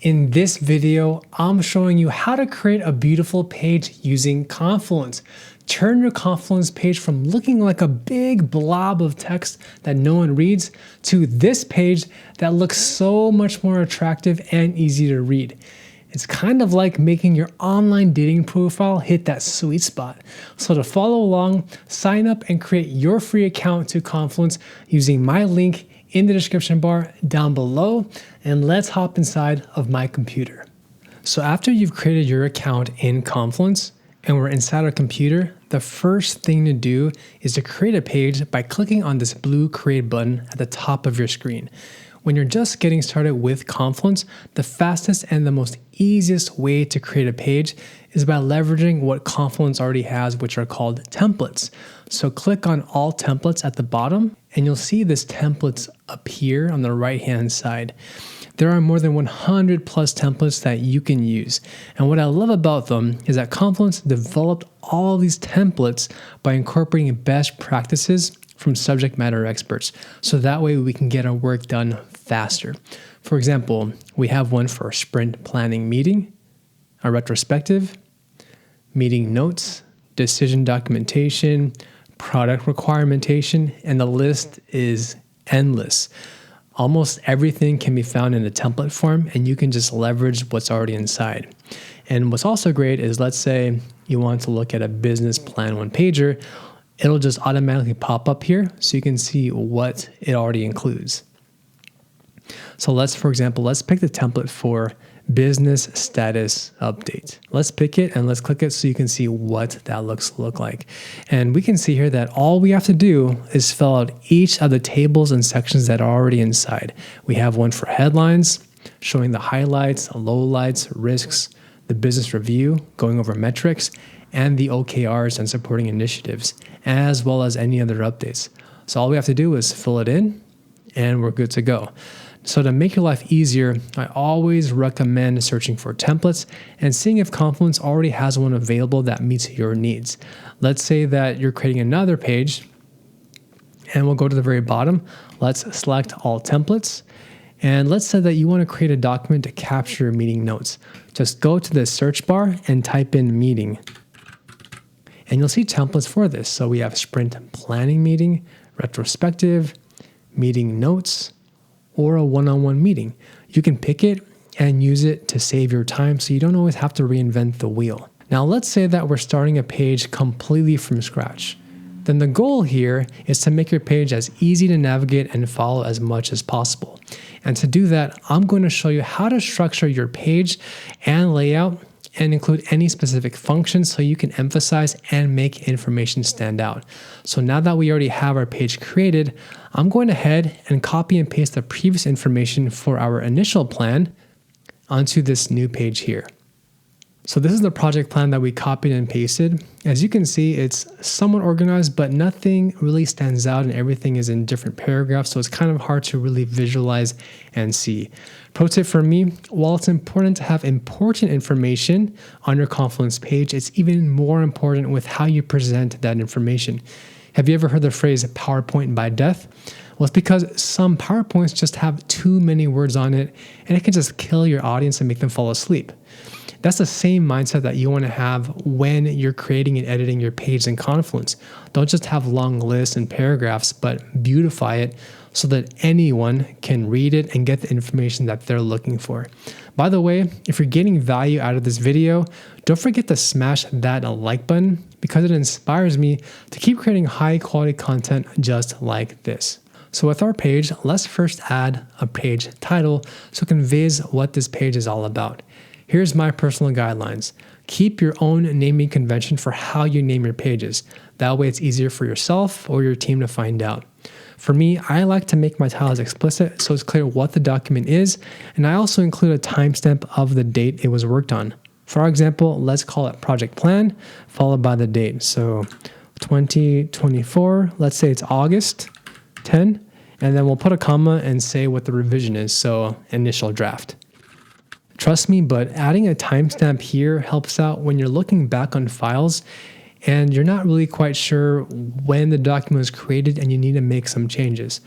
In this video, I'm showing you how to create a beautiful page using Confluence. Turn your Confluence page from looking like a big blob of text that no one reads to this page that looks so much more attractive and easy to read. It's kind of like making your online dating profile hit that sweet spot. So to follow along, sign up and create your free account to Confluence using my link in the description bar down below, and let's hop inside of my computer. So after you've created your account in Confluence and we're inside our computer, the first thing to do is to create a page by clicking on this blue create button at the top of your screen. When you're just getting started with Confluence, the fastest and the most easiest way to create a page is by leveraging what Confluence already has, which are called templates. So click on all templates at the bottom and you'll see this templates appear on the right-hand side. There are more than 100 plus templates that you can use. And what I love about them is that Confluence developed all these templates by incorporating best practices from subject matter experts. So that way we can get our work done faster. For example, we have one for a sprint planning meeting, a retrospective, meeting notes, decision documentation, product requirementation, and the list is endless. Almost everything can be found in a template form and you can just leverage what's already inside. And what's also great is, let's say you want to look at a business plan one pager, it'll just automatically pop up here so you can see what it already includes. So for example, let's pick the template for business status update. Let's pick it and let's click it so you can see what that look like. And we can see here that all we have to do is fill out each of the tables and sections that are already inside. We have one for headlines, showing the highlights, lowlights, risks, the business review, going over metrics, and the OKRs and supporting initiatives, as well as any other updates. So all we have to do is fill it in and we're good to go. So to make your life easier, I always recommend searching for templates and seeing if Confluence already has one available that meets your needs. Let's say that you're creating another page and we'll go to the very bottom. Let's select all templates. And let's say that you want to create a document to capture meeting notes. Just go to the search bar and type in meeting. And you'll see templates for this. So we have sprint planning meeting, retrospective, meeting notes, or a one-on-one meeting. You can pick it and use it to save your time so you don't always have to reinvent the wheel. Now let's say that we're starting a page completely from scratch. Then the goal here is to make your page as easy to navigate and follow as much as possible. And to do that, I'm going to show you how to structure your page and layout and include any specific functions so you can emphasize and make information stand out. So now that we already have our page created, I'm going ahead and copy and paste the previous information for our initial plan onto this new page here. So this is the project plan that we copied and pasted. As you can see, it's somewhat organized, but nothing really stands out and everything is in different paragraphs. So it's kind of hard to really visualize and see. Pro tip for me, while it's important to have important information on your Confluence page, it's even more important with how you present that information. Have you ever heard the phrase PowerPoint by death? Well, it's because some PowerPoints just have too many words on it and it can just kill your audience and make them fall asleep. That's the same mindset that you want to have when you're creating and editing your page in Confluence. Don't just have long lists and paragraphs, but beautify it so that anyone can read it and get the information that they're looking for. By the way, if you're getting value out of this video, don't forget to smash that like button because it inspires me to keep creating high quality content just like this. So with our page, let's first add a page title so it conveys what this page is all about. Here's my personal guidelines. Keep your own naming convention for how you name your pages. That way it's easier for yourself or your team to find out. For me, I like to make my titles explicit so it's clear what the document is, and I also include a timestamp of the date it was worked on. For our example, let's call it project plan followed by the date. So 2024, let's say it's August 10, and then we'll put a comma and say what the revision is, so initial draft. Trust me, but adding a timestamp here helps out when you're looking back on files and you're not really quite sure when the document was created and you need to make some changes.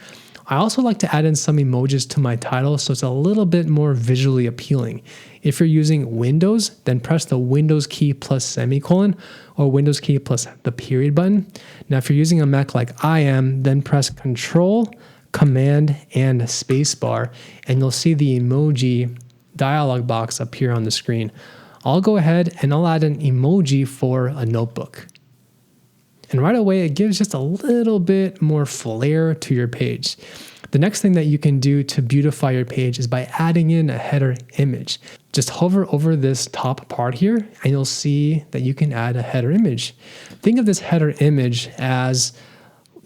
I also like to add in some emojis to my title so it's a little bit more visually appealing. If you're using Windows, then press the Windows key plus semicolon or Windows key plus the period button. Now, if you're using a Mac like I am, then press Control, Command, and Spacebar, and you'll see the emoji dialog box appear on the screen. I'll go ahead and I'll add an emoji for a notebook. And right away, it gives just a little bit more flair to your page. The next thing that you can do to beautify your page is by adding in a header image. Just hover over this top part here and you'll see that you can add a header image. Think of this header image as,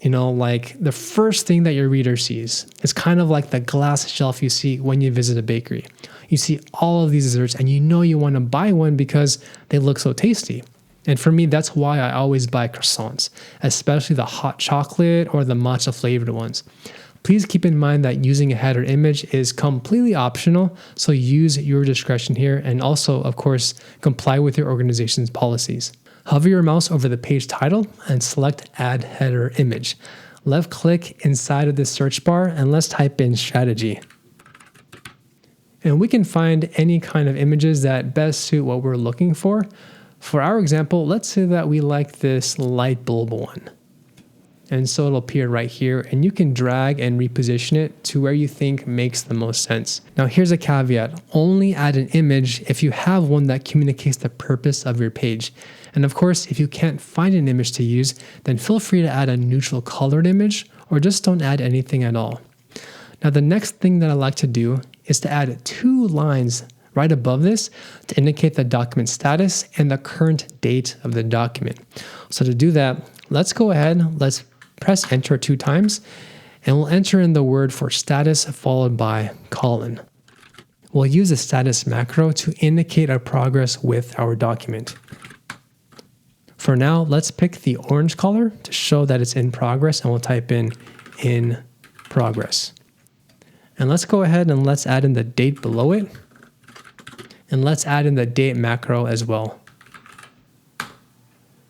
like the first thing that your reader sees. It's kind of like the glass shelf you see when you visit a bakery. You see all of these desserts and you want to buy one because they look so tasty. And for me, that's why I always buy croissants, especially the hot chocolate or the matcha flavored ones. Please keep in mind that using a header image is completely optional, so use your discretion here and also, of course, comply with your organization's policies. Hover your mouse over the page title and select Add Header Image. Left click inside of the search bar and let's type in strategy. And we can find any kind of images that best suit what we're looking for. For our example, let's say that we like this light bulb one. And so it'll appear right here and you can drag and reposition it to where you think makes the most sense. Now here's a caveat, only add an image if you have one that communicates the purpose of your page. And of course, if you can't find an image to use, then feel free to add a neutral colored image or just don't add anything at all. Now the next thing that I like to do is to add 2 lines right above this to indicate the document status and the current date of the document. So to do that, let's go ahead, let's press enter 2 times, and we'll enter in the word for status followed by colon. We'll use the status macro to indicate our progress with our document. For now, let's pick the orange color to show that it's in progress, and we'll type in progress. And let's go ahead and let's add in the date below it. And let's add in the date macro as well.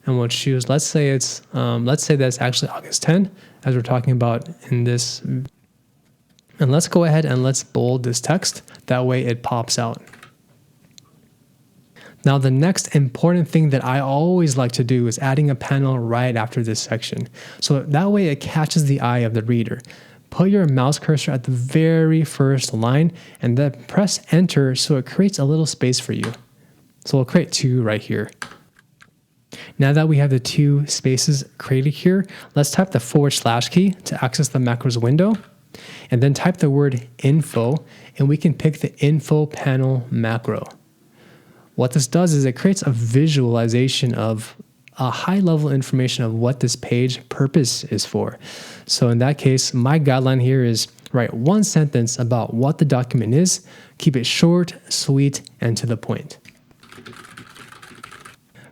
And we'll choose, let's say that's actually August 10, as we're talking about in this. And let's go ahead and let's bold this text. That way it pops out. Now, the next important thing that I always like to do is adding a panel right after this section. So that way it catches the eye of the reader. Put your mouse cursor at the very first line and then press enter so it creates a little space for you. So we'll create 2 right here. Now that we have the 2 spaces created here, let's type the / key to access the macros window and then type the word info and we can pick the info panel macro. What this does is it creates a visualization of a high-level information of what this page purpose is for. So in that case, my guideline here is write 1 sentence about what the document is, keep it short, sweet, and to the point.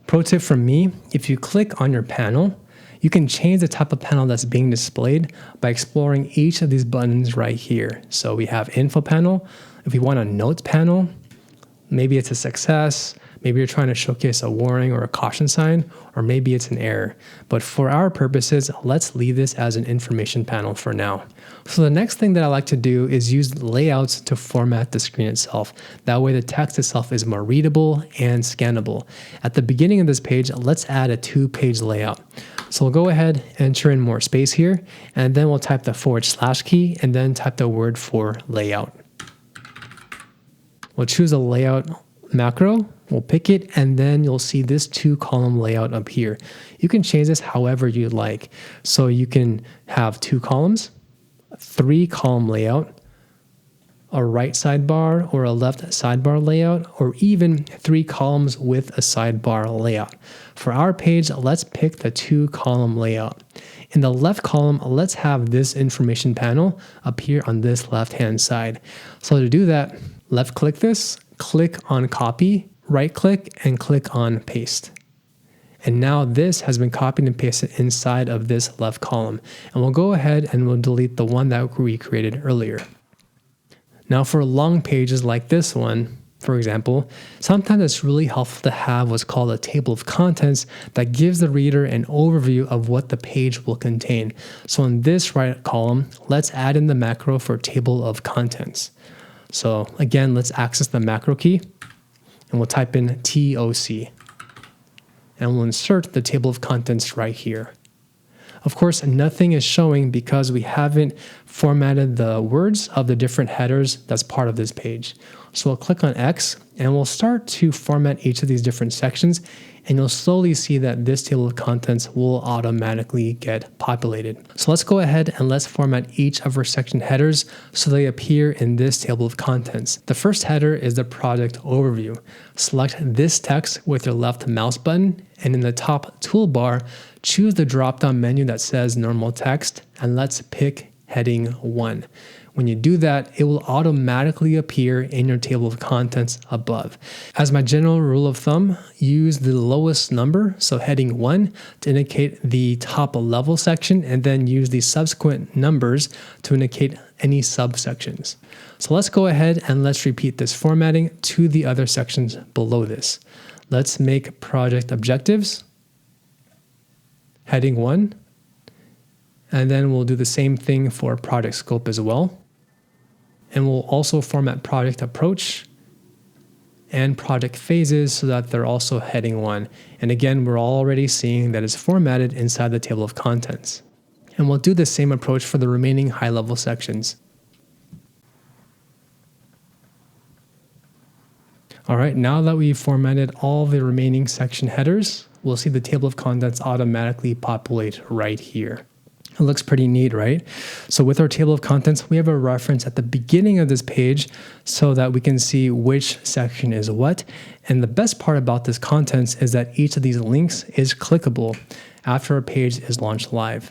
Pro tip from me, if you click on your panel, you can change the type of panel that's being displayed by exploring each of these buttons right here. So we have info panel. If we want a notes panel, maybe it's a success, maybe you're trying to showcase a warning or a caution sign, or maybe it's an error. But for our purposes, let's leave this as an information panel for now. So the next thing that I like to do is use layouts to format the screen itself. That way the text itself is more readable and scannable. At the beginning of this page, let's add a 2-page layout. So we'll go ahead, enter in more space here, and then we'll type the / key and then type the word for layout. We'll choose a layout macro, we'll pick it, and then you'll see this 2-column layout up here. You can change this however you'd like. So you can have 2 columns, 3-column layout, a right sidebar or a left sidebar layout, or even 3 columns with a sidebar layout. For our page, let's pick the 2-column layout. In the left column, let's have this information panel appear on this left-hand side. So to do that, left click this, click on copy, right click, and click on paste. And now this has been copied and pasted inside of this left column. And we'll go ahead and we'll delete the one that we created earlier. Now for long pages like this one, For example, sometimes it's really helpful to have what's called a table of contents that gives the reader an overview of what the page will contain. So in this right column, let's add in the macro for table of contents. So again, let's access the macro key and we'll type in TOC. And we'll insert the table of contents right here. Of course, nothing is showing because we haven't formatted the words of the different headers that's part of this page. So we'll click on X and we'll start to format each of these different sections, and you'll slowly see that this table of contents will automatically get populated. So let's go ahead and let's format each of our section headers so they appear in this table of contents. The first header is the project overview. Select this text with your left mouse button, and in the top toolbar, choose the drop-down menu that says normal text, and let's pick heading 1. When you do that, it will automatically appear in your table of contents above. As my general rule of thumb, use the lowest number, so heading 1, to indicate the top level section, and then use the subsequent numbers to indicate any subsections. So let's go ahead and let's repeat this formatting to the other sections below this. Let's make project objectives, heading 1, and then we'll do the same thing for project scope as well. And we'll also format project approach and project phases so that they're also heading 1. And again, we're already seeing that it's formatted inside the table of contents. And we'll do the same approach for the remaining high-level sections. All right, now that we've formatted all the remaining section headers, we'll see the table of contents automatically populate right here. It looks pretty neat, right? So with our table of contents, we have a reference at the beginning of this page so that we can see which section is what. And the best part about this contents is that each of these links is clickable after a page is launched live.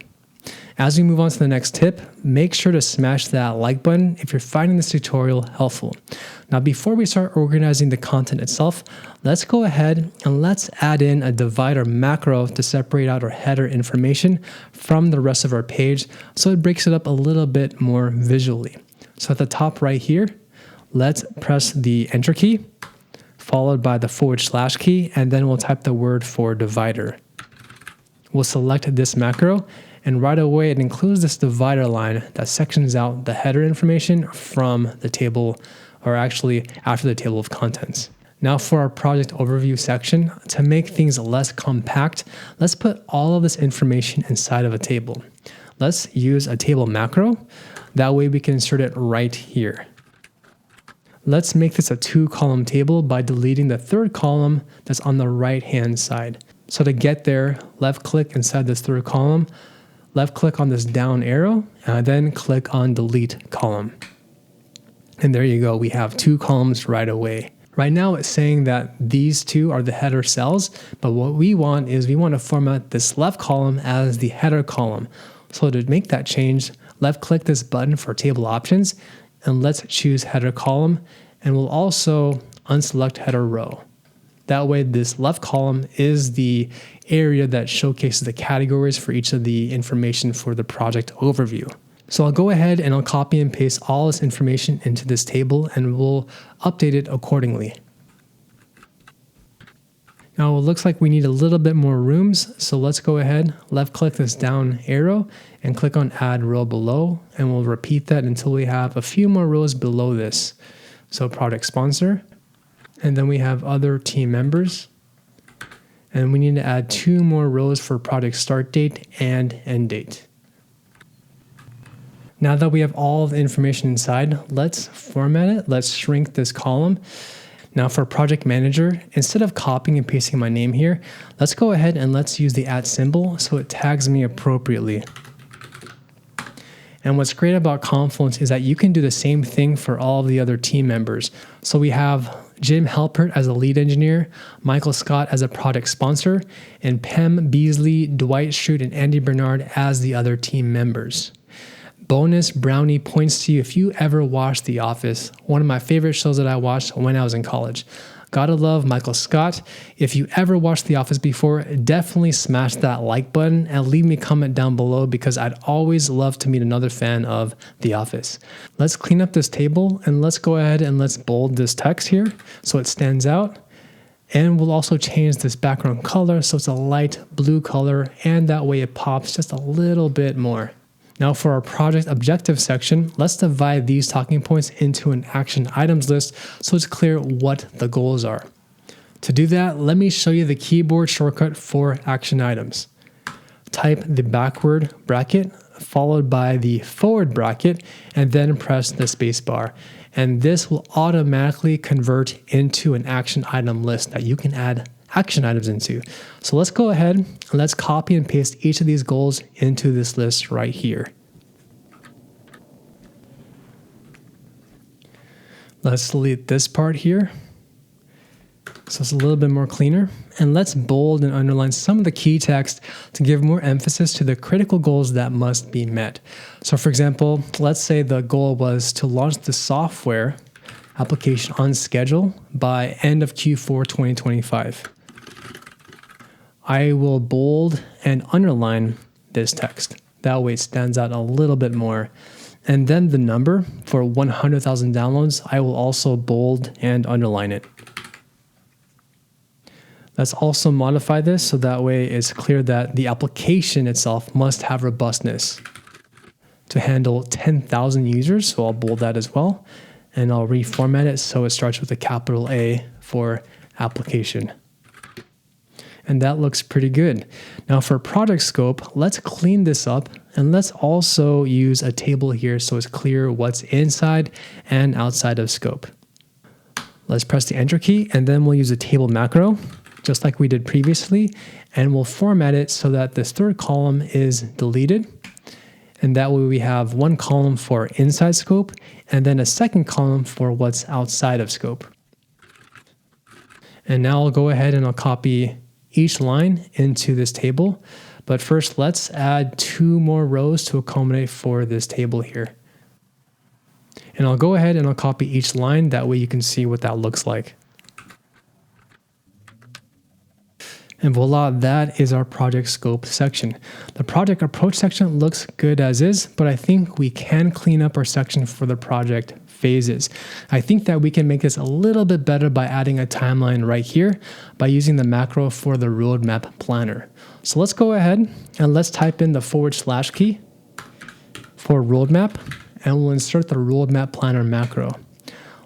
As we move on to the next tip, make sure to smash that like button if you're finding this tutorial helpful. Now, before we start organizing the content itself, let's go ahead and let's add in a divider macro to separate out our header information from the rest of our page so it breaks it up a little bit more visually. So at the top right here, let's press the Enter key, followed by the / key, and then we'll type the word for divider. We'll select this macro, and right away it includes this divider line that sections out the header information from the table, or actually after the table of contents. Now for our project overview section, to make things less compact, let's put all of this information inside of a table. Let's use a table macro. That way we can insert it right here. Let's make this a 2-column table by deleting the 3rd column that's on the right-hand side. So to get there, left-click inside this 3rd column, left-click on this down arrow, and then click on Delete Column. And there you go, we have 2 columns right away. Right now it's saying that these 2 are the header cells, but what we want is we want to format this left column as the header column. So to make that change, left-click this button for table options, and let's choose header column, and we'll also unselect header row. That way this left column is the area that showcases the categories for each of the information for the project overview. So I'll go ahead and I'll copy and paste all this information into this table and we'll update it accordingly. Now it looks like we need a little bit more rooms, so let's go ahead, left click this down arrow and click on add row below, and we'll repeat that until we have a few more rows below this. So product sponsor, and then we have other team members, and we need to add 2 more rows for project start date and end date. Now that we have all the information inside, let's format it. Let's shrink this column. Now for project manager, instead of copying and pasting my name here, let's go ahead and let's use the @ symbol so it tags me appropriately. And what's great about Confluence is that you can do the same thing for all of the other team members. So we have Jim Halpert as a lead engineer, Michael Scott as a product sponsor, and Pam Beasley, Dwight Schrute, and Andy Bernard as the other team members. Bonus brownie points to you if you ever watched The Office, one of my favorite shows that I watched when I was in college. Gotta love Michael Scott. If you ever watched The Office before, definitely smash that like button and leave me a comment down below because I'd always love to meet another fan of The Office. Let's clean up this table and let's go ahead and let's bold this text here so it stands out. And we'll also change this background color so it's a light blue color, and that way it pops just a little bit more. Now for our project objective section, let's divide these talking points into an action items list so it's clear what the goals are. To do that, let me show you the keyboard shortcut for action items. Type the backward bracket followed by the forward bracket and then press the space bar. And this will automatically convert into an action item list that you can add action items into. So let's go ahead and let's copy and paste each of these goals into this list right here. Let's delete this part here so it's a little bit more cleaner. And let's bold and underline some of the key text to give more emphasis to the critical goals that must be met. So for example, let's say the goal was to launch the software application on schedule by end of Q4 2025. I will bold and underline this text. That way it stands out a little bit more. And then the number for 100,000 downloads, I will also bold and underline it. Let's also modify this so that way it's clear that the application itself must have robustness to handle 10,000 users. So I'll bold that as well. And I'll reformat it so it starts with a capital A for application. And that looks pretty good. Now for project scope, let's clean this up and let's also use a table here so it's clear what's inside and outside of scope. Let's press the enter key and then we'll use a table macro just like we did previously, and we'll format it so that this third column is deleted. And that way we have one column for inside scope and then a second column for what's outside of scope. And now I'll go ahead and I'll copy each line into this table. But first, let's add 2 more rows to accommodate for this table here. And I'll go ahead and I'll copy each line. That way you can see what that looks like. And voila, that is our project scope section. The project approach section looks good as is, but I think we can clean up our section for the project phases. I think that we can make this a little bit better by adding a timeline right here by using the macro for the roadmap planner. So let's go ahead and let's type in the / key for roadmap, and we'll insert the roadmap planner macro.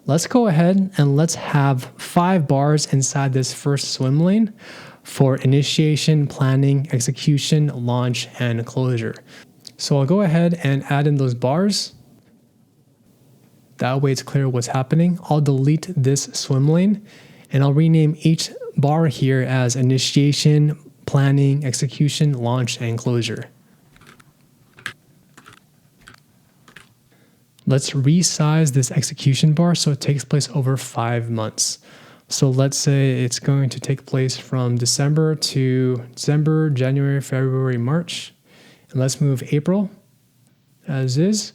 Let's go ahead and let's have 5 bars inside this first swim lane for initiation, planning, execution, launch, and closure. So I'll go ahead and add in those bars. That way it's clear what's happening. I'll delete this swim lane and I'll rename each bar here as initiation, planning, execution, launch, and closure. Let's resize this execution bar so it takes place over 5 months. So let's say it's going to take place from December to December, January, February, March. And let's move April as is.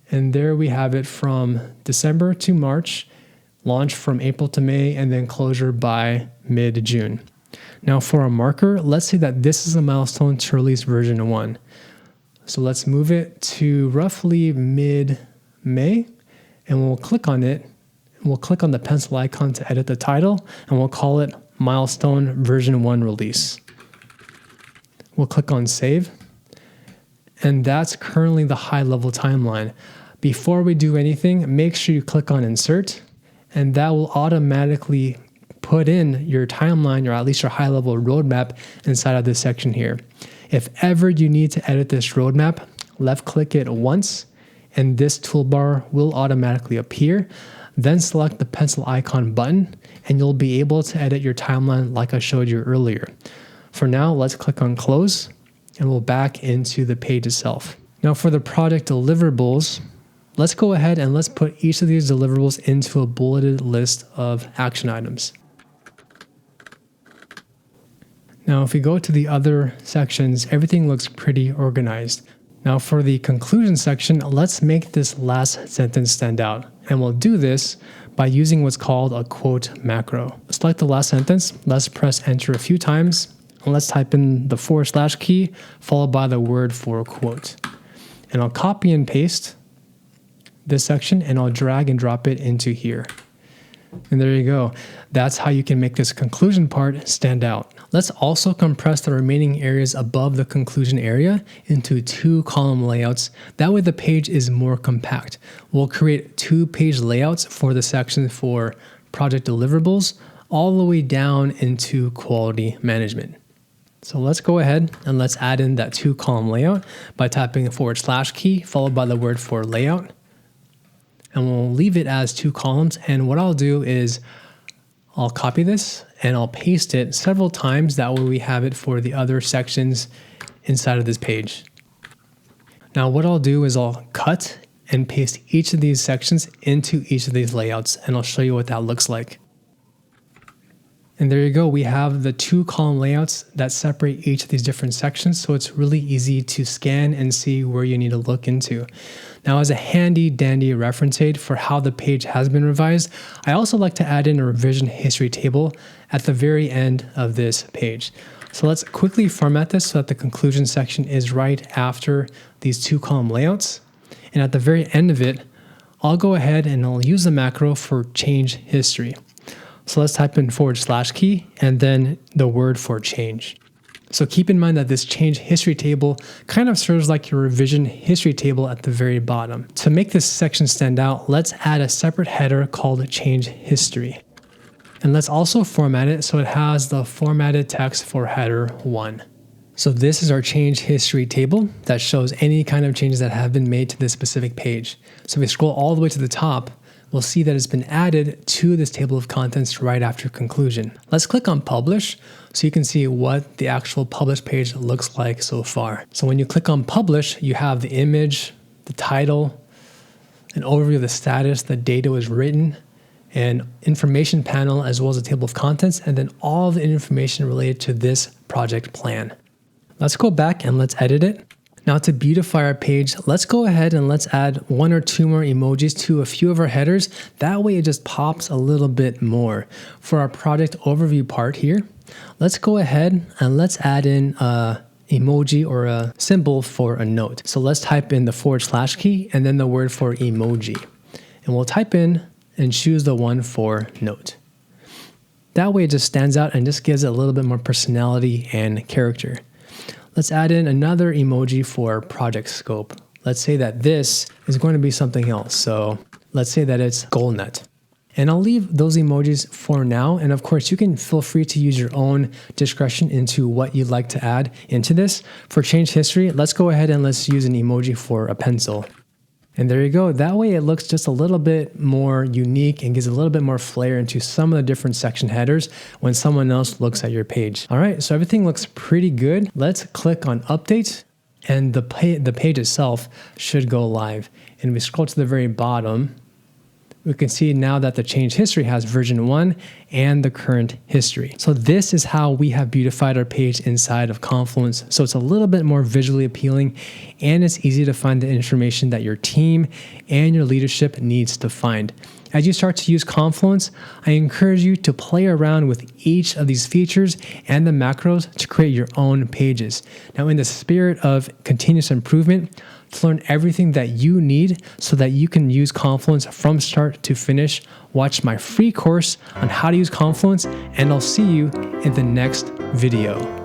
And there we have it from December to March, launch from April to May, and then closure by mid-June. Now for our marker, let's say that this is a milestone to release version 1. So let's move it to roughly mid-May, and we'll click on it. We'll click on the pencil icon to edit the title, and we'll call it Milestone Version 1 Release. We'll click on Save, and that's currently the high-level timeline. Before we do anything, make sure you click on Insert, and that will automatically put in your timeline, or at least your high-level roadmap inside of this section here. If ever you need to edit this roadmap, left-click it once, and this toolbar will automatically appear. Then select the pencil icon button and you'll be able to edit your timeline like I showed you earlier. For now, let's click on close and we'll back into the page itself. Now for the project deliverables, let's go ahead and let's put each of these deliverables into a bulleted list of action items. Now if we go to the other sections, everything looks pretty organized. Now for the conclusion section, let's make this last sentence stand out. And we'll do this by using what's called a quote macro. Select the last sentence. Let's press enter a few times. And let's type in the / key followed by the word for quote. And I'll copy and paste this section and I'll drag and drop it into here. And there you go. That's how you can make this conclusion part stand out. Let's also compress the remaining areas above the conclusion area into 2 column layouts. That way the page is more compact. We'll create 2 page layouts for the section for project deliverables all the way down into quality management. So let's go ahead and let's add in that 2 column layout by typing the / key followed by the word for layout. And we'll leave it as 2 columns. And what I'll do is I'll copy this and I'll paste it several times. That way we have it for the other sections inside of this page. Now what I'll do is I'll cut and paste each of these sections into each of these layouts, and I'll show you what that looks like. And there you go. We have the 2 column layouts that separate each of these different sections. So it's really easy to scan and see where you need to look into. Now, as a handy dandy reference aid for how the page has been revised, I also like to add in a revision history table at the very end of this page. So let's quickly format this so that the conclusion section is right after these 2 column layouts. And at the very end of it, I'll go ahead and I'll use the macro for change history. So let's type in / key and then the word for change. So keep in mind that this change history table kind of serves like your revision history table at the very bottom. To make this section stand out, let's add a separate header called change history. And let's also format it so it has the formatted text for header 1. So this is our change history table that shows any kind of changes that have been made to this specific page. So if we scroll all the way to the top, we'll see that it's been added to this table of contents right after conclusion. Let's click on publish so you can see what the actual publish page looks like so far. So when you click on publish, you have the image, the title, an overview of the status, the date it was written, an information panel, as well as a table of contents, and then all the information related to this project plan. Let's go back and let's edit it. Now to beautify our page, let's go ahead and let's add 1 or 2 more emojis to a few of our headers. That way it just pops a little bit more. For our project overview part here, let's go ahead and let's add in a emoji or a symbol for a note. So let's type in the / key and then the word for emoji. And we'll type in and choose the one for note. That way it just stands out and just gives it a little bit more personality and character. Let's add in another emoji for project scope. Let's say that this is going to be something else. So let's say that it's goal net. And I'll leave those emojis for now. And of course, you can feel free to use your own discretion into what you'd like to add into this. For change history, let's go ahead and let's use an emoji for a pencil. And there you go. That way it looks just a little bit more unique and gives a little bit more flair into some of the different section headers when someone else looks at your page. All right, so everything looks pretty good. Let's click on update and the page itself should go live. And we scroll to the very bottom, we can see now that the change history has version 1 and the current history. So this is how we have beautified our page inside of Confluence. So it's a little bit more visually appealing and it's easy to find the information that your team and your leadership needs to find. As you start to use Confluence, I encourage you to play around with each of these features and the macros to create your own pages. Now, in the spirit of continuous improvement, to learn everything that you need so that you can use Confluence from start to finish, watch my free course on how to use Confluence, and I'll see you in the next video.